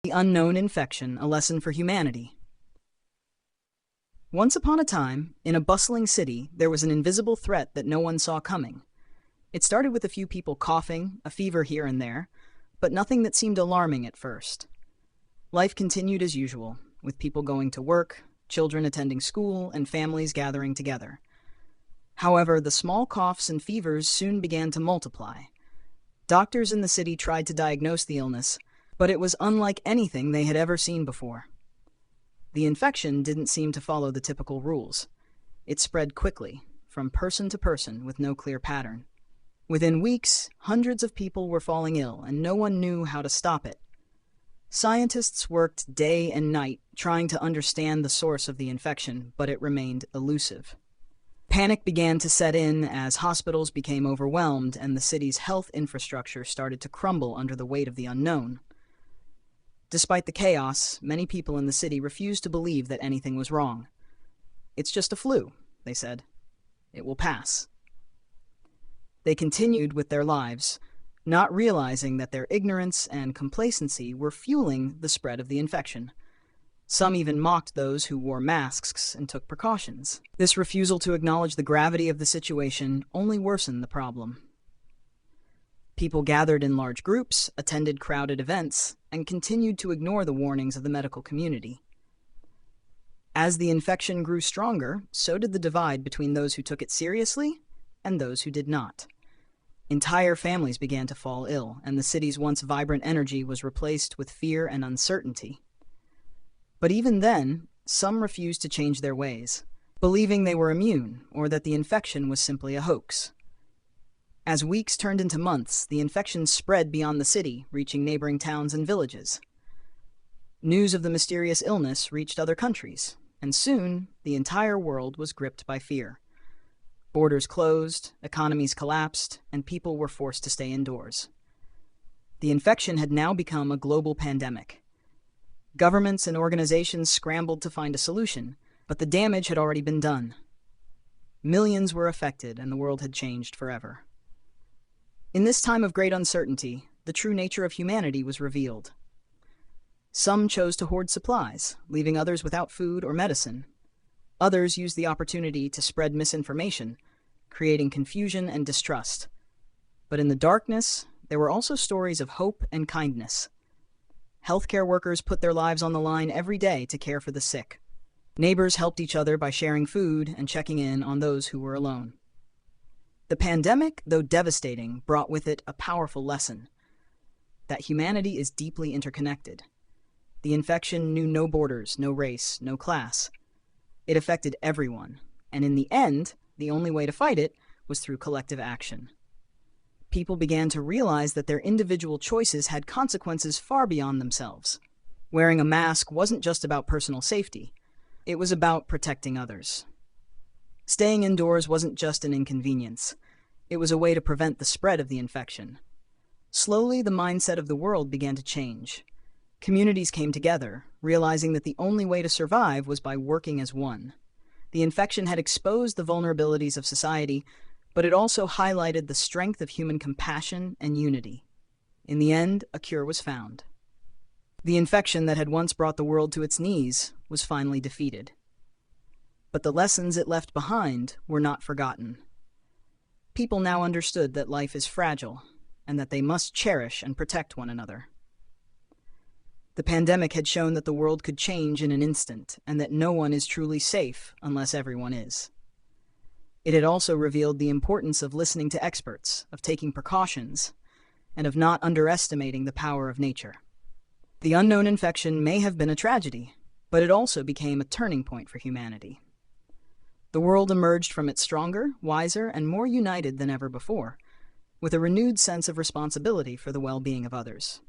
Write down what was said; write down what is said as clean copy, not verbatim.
The unknown infection, a lesson for humanity. Once upon a time, in a bustling city, there was an invisible threat that no one saw coming. It started with a few people coughing, a fever here and there, but nothing that seemed alarming at first. Life continued as usual, with people going to work, children attending school, and families gathering together. However, the small coughs and fevers soon began to multiply. Doctors in the city tried to diagnose the illness, but it was unlike anything they had ever seen before. The infection didn't seem to follow the typical rules. It spread quickly, from person to person, with no clear pattern. Within weeks, hundreds of people were falling ill, and no one knew how to stop it. Scientists worked day and night trying to understand the source of the infection, but it remained elusive. Panic began to set in as hospitals became overwhelmed and the city's health infrastructure started to crumble under the weight of the unknown. Despite the chaos, many people in the city refused to believe that anything was wrong. "It's just a flu," they said. "It will pass." They continued with their lives, not realizing that their ignorance and complacency were fueling the spread of the infection. Some even mocked those who wore masks and took precautions. This refusal to acknowledge the gravity of the situation only worsened the problem. People gathered in large groups, attended crowded events, and continued to ignore the warnings of the medical community. As the infection grew stronger, so did the divide between those who took it seriously and those who did not. Entire families began to fall ill, and the city's once vibrant energy was replaced with fear and uncertainty. But even then, some refused to change their ways, believing they were immune or that the infection was simply a hoax. As weeks turned into months, the infection spread beyond the city, reaching neighboring towns and villages. News of the mysterious illness reached other countries, and soon the entire world was gripped by fear. Borders closed, economies collapsed, and people were forced to stay indoors. The infection had now become a global pandemic. Governments and organizations scrambled to find a solution, but the damage had already been done. Millions were affected, and the world had changed forever. In this time of great uncertainty, the true nature of humanity was revealed. Some chose to hoard supplies, leaving others without food or medicine. Others used the opportunity to spread misinformation, creating confusion and distrust. But in the darkness, there were also stories of hope and kindness. Healthcare workers put their lives on the line every day to care for the sick. Neighbors helped each other by sharing food and checking in on those who were alone. The pandemic, though devastating, brought with it a powerful lesson: that humanity is deeply interconnected. The infection knew no borders, no race, no class. It affected everyone, and in the end, the only way to fight it was through collective action. People began to realize that their individual choices had consequences far beyond themselves. Wearing a mask wasn't just about personal safety, it was about protecting others. Staying indoors wasn't just an inconvenience, it was a way to prevent the spread of the infection. Slowly, the mindset of the world began to change. Communities came together, realizing that the only way to survive was by working as one. The infection had exposed the vulnerabilities of society, but it also highlighted the strength of human compassion and unity. In the end, a cure was found. The infection that had once brought the world to its knees was finally defeated. But the lessons it left behind were not forgotten. People now understood that life is fragile, and that they must cherish and protect one another. The pandemic had shown that the world could change in an instant, and that no one is truly safe unless everyone is. It had also revealed the importance of listening to experts, of taking precautions, and of not underestimating the power of nature. The unknown infection may have been a tragedy, but it also became a turning point for humanity. The world emerged from it stronger, wiser, and more united than ever before, with a renewed sense of responsibility for the well-being of others.